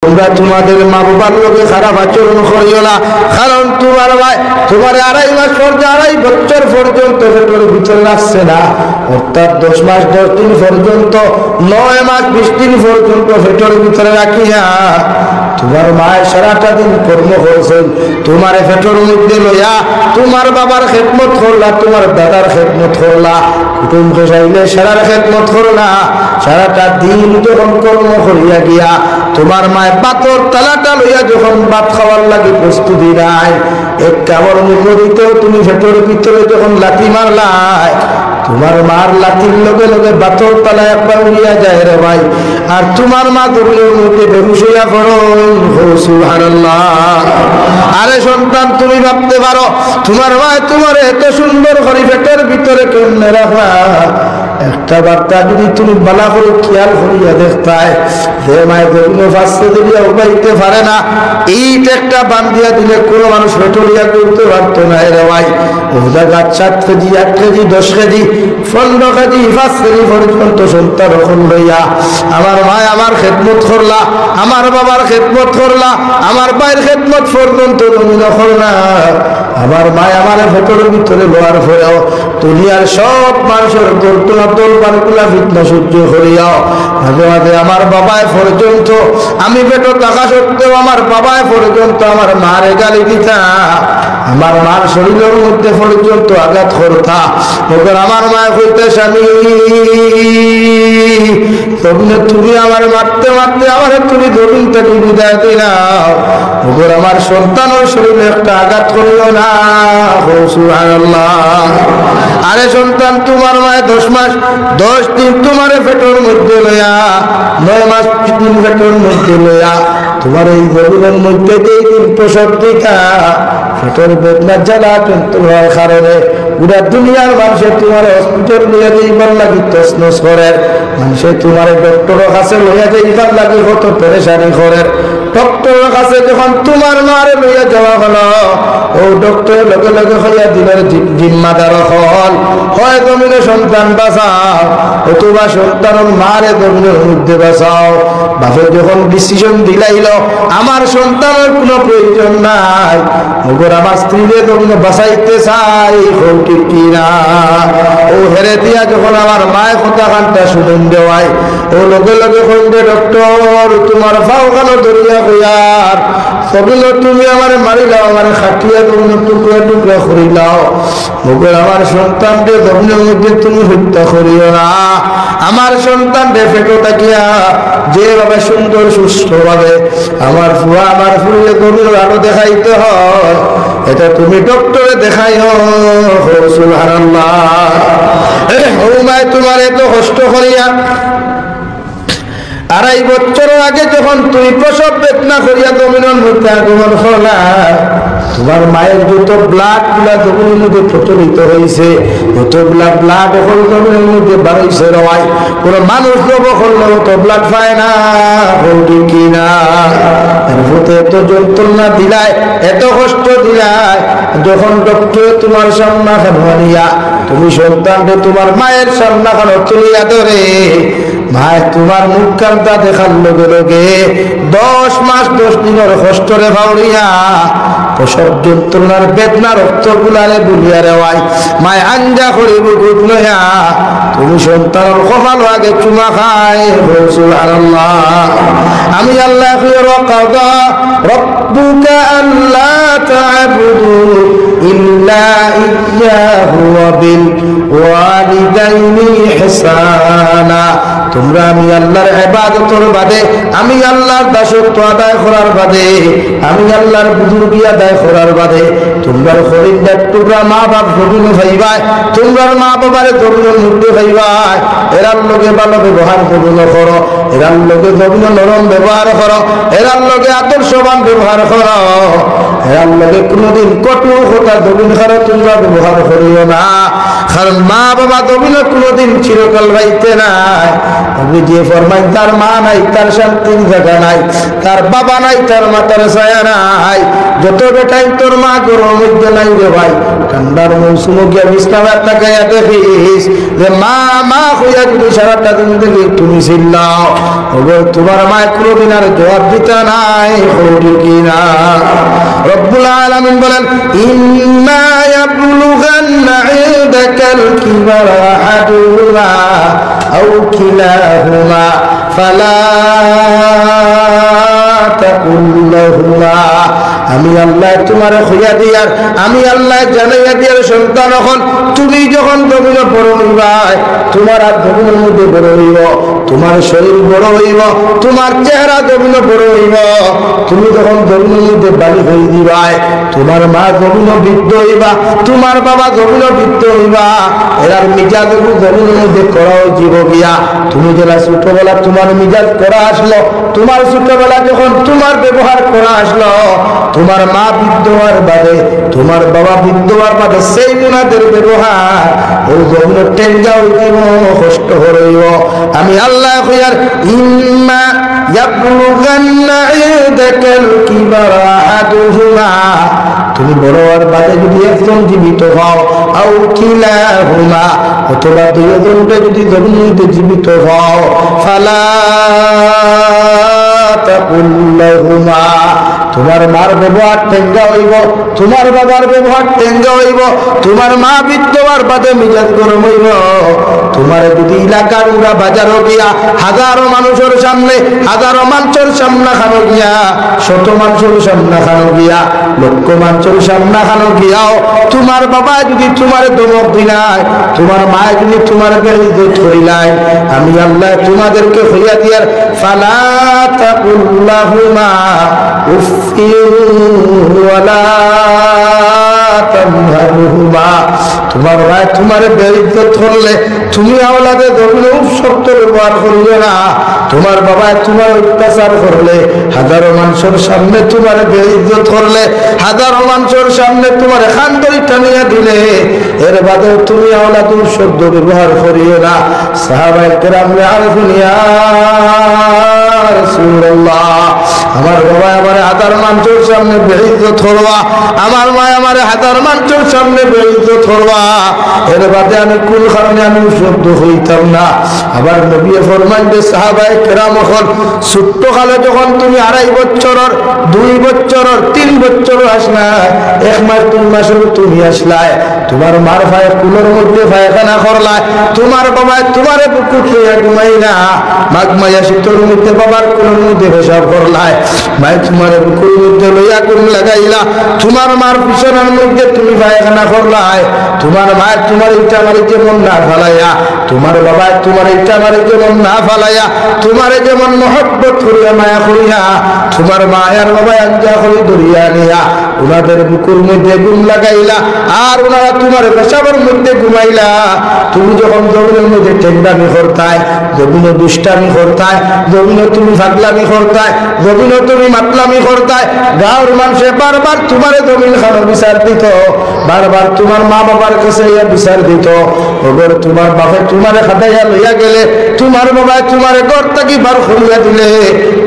তোমরা তোমাদের মা বাবার লোকে খারাপ আচরণ করিও না, কারণ তোমার ভাই তোমার 2.5 মাস পর্যন্ত 2.5 বছর পর্যন্ত পেটের ভিতরে রাখছে না, অর্থাৎ 10 মাস 10 দিন পর্যন্ত 9 মাস 20 দিন পর্যন্ত পেটের ভিতরে রাখিয়া তোমার মায়ের সারাটা দিন কর্ম করছেন, তোমার পেটের মধ্যে লইয়া তোমার বাবার খেদমত করলা, তোমার দাদার খেদমত করলা, কুটুম খসাইলে সারার খেদমত করলা, সারাটা দিন যখন কর্ম করিয়া গিয়া তোমার মায়ের পাতর তালাটা লইয়া যখন ভাত খাওয়ার লাগে প্রস্তুতি নাই, এক কামড় মুখ দিতেও তুমি পেটের ভিতরে যখন লাথি মারলাই, তোমার মার লাথির লগে লগে বাতর তালা একবার উড়িয়া যায় রে ভাই, আর তোমার মা দৌড়ের মধ্যে বেহুশ হইয়া পড়ো। সুবহানাল্লাহ। আরে সন্তান, তুমি ভাবতে পারো তোমার মা তোমার এত সুন্দর করে পেটের ভিতরে কেমনে রাখা, একটা বার্তা যদি তুমি বালা করে খেয়াল করিয়া দেখতায়, যে মায়ের বিভিন্ন ফাঁসতে দিলিয়া উবাইতে পারে না, এইটা একটা বান্ধিয়া দিলে কোনো মানুষ পেটলিয়া করতে পারতো না রে ভাই। ও জায়গা 7 KG 8 KG 10 KG 15 KG 5 KG পর্যন্ত সন্তান রকম লইয়া আমার মায় আমার খেদমত করলা, আমার বাবার খেদমত করলা, আমার ভাইয়ের খেদমত পর্যন্ত তুমি করলা, আমার মায় আমার ভেতরের ভিতরে লোয়ার পরেও দুনিয়ার সব মানুষের দোলনা দোলপানগুলা ফিতনা সহ্য করিয়াও মাঝে মাঝে আমার বাবায় পর্যন্ত, আমি পেটো থাকা সত্ত্বেও আমার বাবায় পর্যন্ত আমার মারে গালি দিতা, আমার মার শরীরের মধ্যে পর্যন্ত আঘাত করতা, ওদের আমার মায় কইতে স্বামী তুমি আমার মারতে মারতে আমার তুমি জমিন থেকে বিদায় দিলাও, ওদের আমার সন্তানের শরীরে একটা আঘাত করিও না। সুবহানাল্লাহ। আরে সন্তান, তোমার মায় 10 মাস 10 দিন তোমার পেটের মধ্যে লইয়া 9 মাস 20 দিন পেটের মধ্যে লইয়া তোমার এই জমিনের মধ্যে যেই দিন প্রসব দিতা, পেটের বেদনা জ্বালা কিন্তু হওয়ার কারণে পুরা দুনিয়ার মানুষে তোমার হসপিটাল লইয়া যাইবার লাগি তছনছ করে, মানুষে তোমার ডক্টরের কাছে লইয়া যাইবার লাগি কত পেরেশানি করে, ডক্টরের কাছে যখন তোমার মারে লইয়া যাওয়া হলো, ও ডক্টরের লগে লগে হইয়া দিনের জিম্মাদার হল হয় জমিনে সন্তান বাঁচাও, অথবা সন্তানের মারে জমিনের মধ্যে বাঁচাও। বাপে যখন ডিসিশন দিলাইল আমার সন্তানের কোনো প্রয়োজন নাই, মগর আমার স্ত্রীরে জমিনে বাঁচাইতে চাই, ঠিক কিনা? ও হেরে দিয়া যখন আমার মায়ের কথা কানটা শুনেন দেওয়াই, ও লগে লগে কইবে ডক্টর তোমার পাও কেন ধরিয়া কইয়ার সবিল তুমি আমার মারিলাও, আমার খাটিয়া তুমি টুকরা টুকরা করিলাও, মগর আমার সন্তানকে জমিনের মধ্যে তুমি হত্যা করিও না, আমার সন্তানকে ফেটো তাকিয়া যেভাবে সুন্দর সুস্থ ভাবে আমার ফুয়া আমার ফুলে জমির আলো দেখাইতে হয়, এটা তুমি ডক্টরে দেখাইও। সুবহানাল্লাহ। ও মায় তোমার এত কষ্ট করিয়া 2.5 বছর আগে যখন তুই প্রসব বেদনা করিয়া জমিনের মধ্যে আগমন করলা, তোমার মায়ের যত ব্লাড গুলা জমিনের মধ্যে প্রচলিত হয়েছে, যতগুলা ব্লাড এখন জমিনের মধ্যে বাড়াইছে রয়, কোন মানুষ জব করলে অত ব্লাড পায় না, কি না? এর মধ্যে এত যন্ত্রণা দিলায়, এত কষ্ট দিলায়, যখন ডক্টর তোমার সামনা খানিয়া তুমি সন্তানকে তোমার মায়ের সামনা খানো তুলিয়া ধরে, ভাই তোমার মুখ কান্তা দেখার লগে লগে 10 মাস 10 দিনের কষ্টরে ভাউরিয়া প্রসব যন্ত্রণার বেদনা রক্ত গুলারে বুলিয়া রেওয়াই মায় আঞ্জা করে বুকুট লইয়া তুমি সন্তানের কপাল আগে চুমা খায়। সুবহানাল্লাহ। আমি আল্লাহ কাদা রব্বুকা আল্লা তা'বুদু ইল্লা ইয়্যাহু ওয়া বিল ওয়ালিদাইনি ইহসানা, তোমরা আমি আল্লাহর ইবাদতের বাদে, আমি আল্লাহর দাসত্ব আদায় করার বাদে, আমি আল্লাহর বুজুর্গি আদায় করার বাদে তোমরা খরিদ্দার টুকরা মা বাপ জমিন ভাইবাই, তোমরা মা বাবার জমিনের মধ্যে ভাইবাই, এরার লোকে ভালো ব্যবহার জমিন করো, এরার লোকে জমিন নরম ব্যবহার করো, এরার লোকে আদর্শবান ব্যবহার করো, আল্লাহকে কোনোদিন কটু কথা জমিন খারাপ তোমরা ব্যবহার করিও না, কারণ মা বাবা জমিনে কোনোদিন চিরকাল রাইতে নাই। আপনি যে ফরমাই তার মা নাই তার শান্তির জায়গা নাই, তার বাবা নাই তার মাতার ছায়া নাই। যত বেটাই তোর মা গরমের মধ্যে নাই রে ভাই, ঠান্ডার মৌসুম গিয়া বিছনায় তাকাইয়া দেখিস যে মা মা হইয়া যদি সারাটা দিন থেকে তুমি চিল্লাও, তোমার মা কোনোদিন আর জবাব দিতে নাই। কি না রব্বুল আলামিন বলেন ইম্মা ইয়াবলুগান্না ইনদাকাল কিবারা আহাদুহুমা আও কিলাহুমা ফালা তাকুল লাহুমা, আমি আল্লাহ তোমার হইয়া দিয়ার, আমি আল্লাহ জানাইয়া দিয়ার সন্তান হন তুমি যখন জমিন বড় হইবা, তোমার আর জমিনের মধ্যে বড় হইব, তোমার শরীর বড় হইব, তোমার চেহারা জমিন বড় হইব, তুমি যখন জমিনের মধ্যে বাড়ি হয়ে দিবাই, তোমার মা জমিন বৃদ্ধ হইবা, তোমার বাবা জমিন বৃদ্ধ হইবা, এরার মিজাজ জমিনের মধ্যে করা জীব গিয়া। তুমি যারা ছোটবেলা তোমার মিজাজ করা আসলো, তোমার ছোটবেলা যখন তোমার ব্যবহার করা আসলো, তোমার মা বৃদ্ধ হওয়ার বাদে, তোমার বাবা বৃদ্ধ হওয়ার বাদে সেই গুণাদের ব্যবহার ওই জমিনের টেঙ্গা হইব, কষ্ট হইব। আমি আল্লাহ কইয়ার ইম্মা ইয়াবলুগান্না ইনদাকাল কিবারা আহাদুহুমা, তুমি বড় হওয়ার বাদে যদি একজন জীবিত হও, আও কিলাহুমা, অথবা দুইজনটা যদি জমিনে জীবিত হও, ফালা তাকুল লাহুমা, তোমার মার ব্যবহার টেঙ্গা হইব, তোমার বাবার ব্যবহার টেঙ্গা হইব, তোমার মা বৃদ্ধ হওয়ার বাদে মিজাজ গরম হইব। তোমার যদি এলাকার উড়া বাজারও গিয়া হাজারো মানুষের সামনে, হাজারো মানুষের সামনা খানো গিয়া, শত মানুষের সামনা খানো গিয়া, লক্ষ মানুষের সামনা খানো গিয়াও তোমার বাবা যদি তোমার দমক দিলাই, তোমার মা যদি তোমার বেইজ্জত করিলাই, আমি আল্লাহ তোমাদেরকে হইয়া দিয়ার ফালা তাকুল লাহুমা উফিন ওয়ালা তানহারহুমা, তোমার ভাই তোমার বেইজ্জত করলে তুমি আওলাদে জমিনে শক্ত ব্যবহার করিও না। তোমার বাবা তোমার অত্যাচার করলে, হাজারো মানুষের সামনে তোমার বেইজ্জত করলে, হাজারো মানুষের সামনে তোমার খানদরি টানিয়া দিলে, এর বাদেও তুমি আওলাদ শব্দ ব্যবহার করিও না। সাহাবায়ে কেরাম আরফুন ইয়া রাসূলুল্লাহ, আমার বাবা আমার হাজার মানুষের সামনে বেইজ্জত করবা, আমার মা আমার হাজার মানুষের সামনে বেইজ্জত করবা, এর বাদে আমি কোন কারণে আমি শব্দ হইতাম না। আবার নবী ফরমান যে সাহাবায়ে কেরাম হল ছোট্ট কালে যখন তুমি 2.5 বছরের 2 বছরের 3 বছরের আসলাই, 1 মাস 2 মাসের তুমি আসলাই, তোমার মার ভাই কুলোর মধ্যে পায়খানা করলাই, তোমার বাবা তোমারে বুকুট লইয়া ঘুমাইলা, মাঘ মাইয়া শীতের মধ্যে বাবার কুলোর মধ্যে পেশাব করলাই, ভাই তোমার বুকুর মধ্যে লইয়া কোন লাগাইলা, তোমার মার পিছনের মধ্যে তুমি পায়খানা করলাই, তোমার মা তোমার ইটা মারি যেমন না ফালাইয়া, তোমার বাবা তোমার ইটা মারি যেমন না ফালাইয়া, তোমারে যেমন মহব্বত করিয়া মায়া করিয়া, তোমার মায়ার বাবা আঞ্জা করে ধরিয়া নিয়া ওনাদের বুকুর মধ্যে ঘুম লাগাইলা, আর ওনারা তোমার পেশাবের মধ্যে ঘুমাইলা। তুমি যখন জমিনের মধ্যে টেন্ডামি করতাই, জমিনে দুষ্টামি করতাই, জমিনে তুমি ফাগলামি করতাই, জমিনে তুমি মাতলামি করতাই, গাঁর মানুষে বারবার তোমার জমিন খানো বিচার দিত, বারবার তোমার মা বাবার কাছে বিচার দিত, ওগর তোমার বাপে তোমারে খাটাইয়া লইয়া গেলে, তোমার বাবা তোমার ঘর থেকে বার করিয়া দিলে,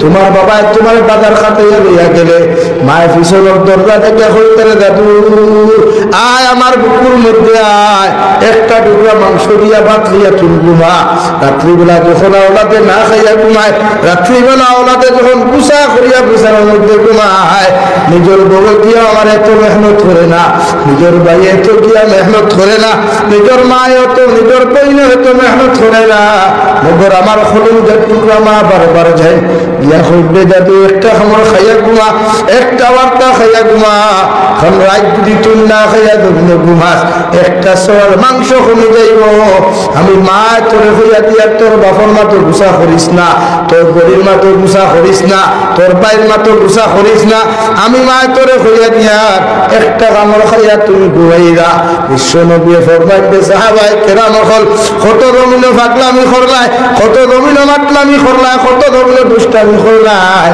তোমার বাবা তোমার বাজার খাটাইয়া লইয়া গেলে, মায়ের পিছনের দরজা থেকে হইতে দাদু আয় আমার বুকুর মধ্যে আয়, একটা টুকরা মাংস দিয়া ভাত খাইয়া তুমি ঘুমা। রাত্রিবেলা যখন আওলাদে না খাইয়া ঘুমায়, রাত্রিবেলা আওলাদে যখন গুসা করিয়া গুসার মধ্যে ঘুমায়, নিজের বউ গিয়া আমার এত মেহনত করে না, নিজের ভাই এত গিয়া মেহনত করে না, নিজের মা এত নিজের বইন এত মেহনত করে না, মগর আমার হলুদের টুকরা মা বারবার যায় ইয়া হইবে দাদু একটা খামর খাইয়া ঘুমা, একটা বার্তা খাইয়া ঘুমা, কারণ রাত যদি তুই না খাইয়া দগ্নে ঘুমাস একটা সর মাংস কমে যাইব। আমি মা তোরে হইয়া দিয়া তোর বাপর মা তো গুসা করিস না, তোর বড়ির মা তো গুসা করিস না, তোর বাইর মা তো গুসা করিস না, আমি মা তোরে হইয়া দিয়া একটা কামড় খাইয়া তুমি ঘুমাইরা। বিশ্ব নবী ফরমাইতে সাহাবায়ে কেরাম হল কত জমিনে ফাগলামি করলাই, কত জমিনে মাতলামি করলাই, কত জমিনে দুষ্টামি করলাই,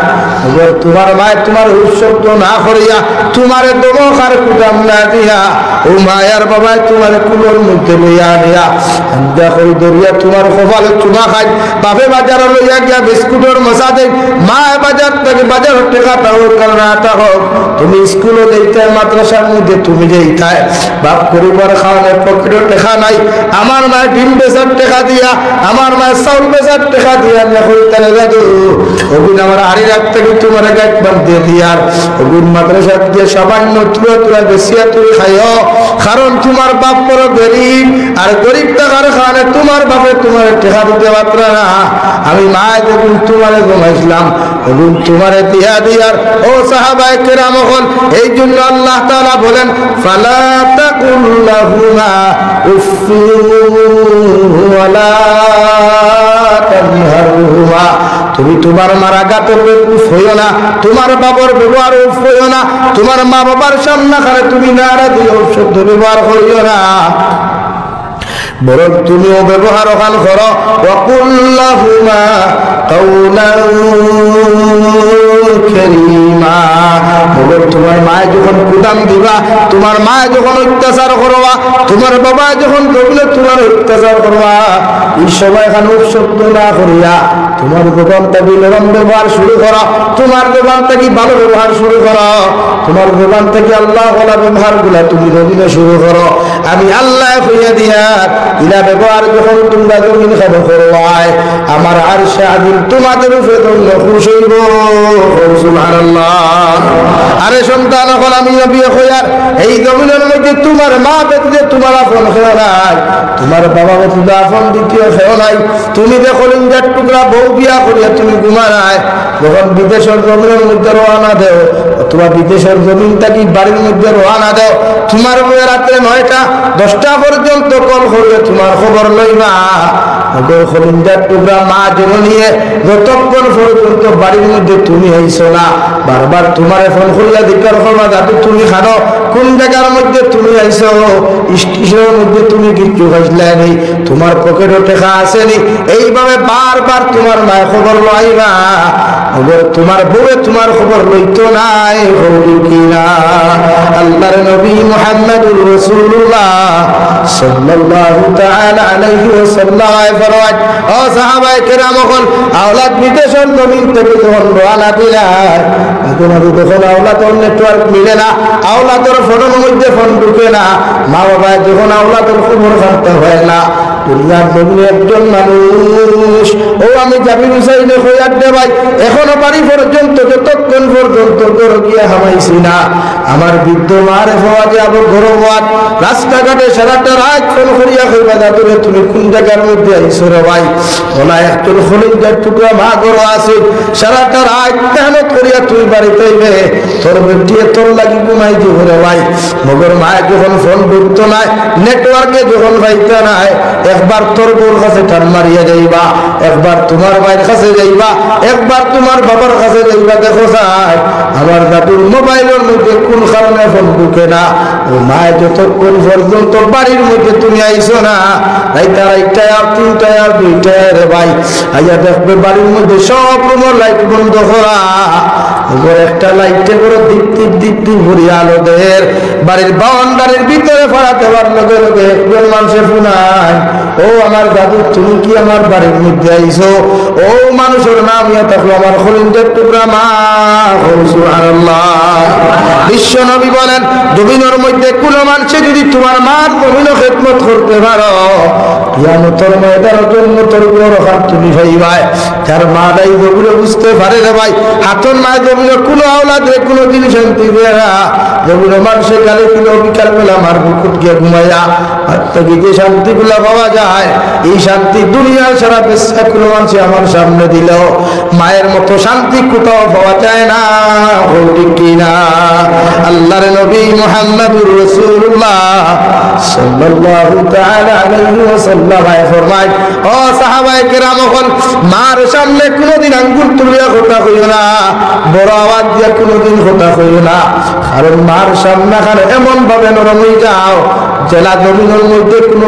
এবার তোমার মায় তোমার উৎসব না করিয়া তোমার দমখার কুটাম না দিয়া ও মায়ার বাবায় তোমার কুলোর মধ্যে লইয়া আনিয়া আন্দা করে দরিয়া তোমার কপালে চুমা খাই বাপে বাজার লইয়া গিয়া বিস্কুটের মশা দেয় মা বাজার থেকে বাজার টেকা হোক কারণ আটা হোক তুমি স্কুলে যেতে মাদ্রাসার মধ্যে তুমি যেতে বাপ পরিবার খাওয়ানোর পকেটে টেকা নাই আমার মায়ের ডিম বেচার টেকা দিয়া আমার মায়ের চাউল বেচার টেকা দিয়া ওগুন আমার হাড়ি রাখতে তোমার গাছ বাঁধতে দিয়ার ওগুন মাদ্রাসা দিয়ে সামান্য তুলা তুলা বেশিয়া তুমি খাইও কারণ তোমার বাপ বড় গরিব আর গরিব টাকার খাওয়ানে তোমার বাপে তোমার টেকা দিতে পারত না আমি মায়ের যখন তোমারে ঘুমাইছিলাম ওগুন তোমারে দিয়া দিয়ার ও সাহাবায়ে কেরাম হল এই জন্য আল্লাহ তাআলা বলেন ফালা তাকুল লাহুমা উফফি ওয়ালা তানহারহুমা তুমি তোমার মারা গাতে উফ হইও না তোমার বাবার ব্যবহার উফ হইও না তোমার মা বাবার সামনে খানে তুমি নারা দিয়ে শব্দ ব্যবহার করিও না বরং তুমিও ব্যবহার ওখান করো ওয়াকুল্লাহুমা কাওলান কারীমা বরং তোমার মায়ে যখন কুদাম দিবা তোমার মায়ে যখন অত্যাচার করবা তোমার বাবা যখন দৌলে তোমার অত্যাচার করবা এই সময় এখানে শব্দ না করিয়া তোমার দোকান থেকে নরম ব্যবহার শুরু করো তোমার দোকান থেকে ভালো ব্যবহার শুরু করো তোমার দোকান থেকে আল্লাহ ওয়ালা ব্যবহার গুলা তুমি রবিনে শুরু করো আমি আল্লাহ হইয়া দিয়া ইলা ব্যবহার যখন তোমরা জমিন খাবো করবাই আমার আরশে আজিম তোমাদের উপরে তোমরা খুশি হইব সুবহানাল্লাহ আরে সন্তান এখন আমি নবী হইয়ার এই জমিনের মধ্যে তোমার মা ব্যতীত তোমার আপন কেউ নাই তোমার বাবা ব্যতীত আপন দ্বিতীয় কেউ নাই তুমি দেখো লিঙ্গার টুকরা বউ বিয়া করিয়া তুমি ঘুমা নাই যখন বিদেশের জমিনের মধ্যে রওনা দেও অথবা বিদেশের জমিন থাকি বাড়ির মধ্যে রওনা দেও তোমার বউয়ের রাত্রে 9টা 10টা পর্যন্ত কল করিয়া তোমার খবর লইবা খলিঞ্জার টুকরা মা জননিয়ে যতক্ষণ পর্যন্ত বাড়ির মধ্যে তুমি আইছো না বারবার তোমার ফোন করিয়া দিকার করবা দাদু তুমি খানো কোন জায়গার মধ্যে তুমি আইছো স্টেশনের মধ্যে তুমি কিছু খাইছিলে নেই তোমার পকেটে টাকা আসেনি এইভাবে বারবার তোমার মায়ের খবর লইবা তোমার বউয়ে তোমার খবর লইতো নাই হলি কিনা আল্লাহর নবী মুহাম্মদুর রাসূলুল্লাহ সাল্লাল্লাহু তাআলা আলাইহি ওয়াসাল্লাম ফরমায় ও সাহাবায়ে কেরাম হল আওলাদ বিদেশের জমিন থেকে যখন রওনা দিলেন তখন আওলাদের নেটওয়ার্ক মিলে না আওলাদের ফোনের মধ্যে ফোন ঢুকে না মা বাবা যখন আওলাদের খবর জানতে হয় না দুনিয়ার জমিনে একজন মানুষ ও আমি জামিল হুসাইনে হইয়ার দে ভাই এখনো বাড়ি পর্যন্ত যতক্ষণ পর্যন্ত ঘর গিয়া হামাইছি না আমার বৃদ্ধ মারে হওয়া যাব গরবাদ রাস্তাঘাটে সারাটা রাত ফোন করিয়া কইবা দাদুরে তুমি কোন জায়গার মধ্যে আইছো রে ভাই ওলা একজন খলিঞ্জার টুকরা মা ঘর আছে সারাটা রাত মেহনত করিয়া তুই বাড়িতে আইবে তোর বেটিয়ে তোর লাগি ঘুমাই দিব রে ভাই মগর মা যখন ফোন ঢুকতো না নেটওয়ার্কে যখন পাইতো না একবার তোর বউর কাছে টান মারিয়া যাইবা একবার তোমার ভাইয়ের কাছে যাইবা একবার তোমার বাবার কাছে যাইবা দেখো যাই আমার দাদুর মোবাইলের মধ্যে কোন কারণে ফোন ঢুকে না ও মায় যতক্ষণ পর্যন্ত বাড়ির মধ্যে তুমি আইসো না রাইতা রাইটা আর 3টা আর 2টা রে ভাই আইয়া দেখবে বাড়ির মধ্যে সব রুমের লাইট বন্ধ করা এবার একটা লাইটে করে দীপ্তি ভরি আলো দের বাড়ির বাউন্ডারির ভিতরে ফাড়াতে পার লগে লগে একজন মানুষের ফোনায় ও আমার দাদু তুমি কি আমার বাড়ির মধ্যে আইছো ও মানুষের নাম ইয়া থাকলো আমার খলিঞ্জার টুকরা মা সুবহানাল্লাহ বিশ্ব নবী বলেন জমিনের মধ্যে কোন মানুষে যদি তোমার মার জমিন খেদমত করতে পারো কিয়ামতের ময়দানে জন্য তোর বড় হাত তুমি ভাইবাই যার মা নাই জমিনে বুঝতে পারে রে ভাই হাতন মা জমিনে কোনো আওলাদে কোনো দিন শান্তি দেয় না জমিনে মানুষের গালে কিলো বিকাল বেলা মার বুকুট গিয়ে ঘুমাইয়া হাত থেকে যে শান্তিগুলা পাওয়া যায় এই শান্তি দুনিয়ার সারা বিশ্বে কোনো মানুষ আমার সামনে দিল মায়ের মতো শান্তি কোথাও পাওয়া যায় না ঠিক কিনা আল্লাহর নবী মুহাম্মদুর রাসূলুল্লাহ সাল্লাল্লাহু তাআলা আলাইহি ওয়াসাল্লাম ফরমায় ও সাহাবায়ে কেরাম হল মার সামনে কোনোদিন আঙ্গুল তুলিয়া কথা কইও না বড় আওয়াজ দিয়ে কোনোদিন কথা কইও না কারণ মার সামনে এমন ভাবে নরম হয়ে যাও জেলা জমিনের মধ্যে কোনো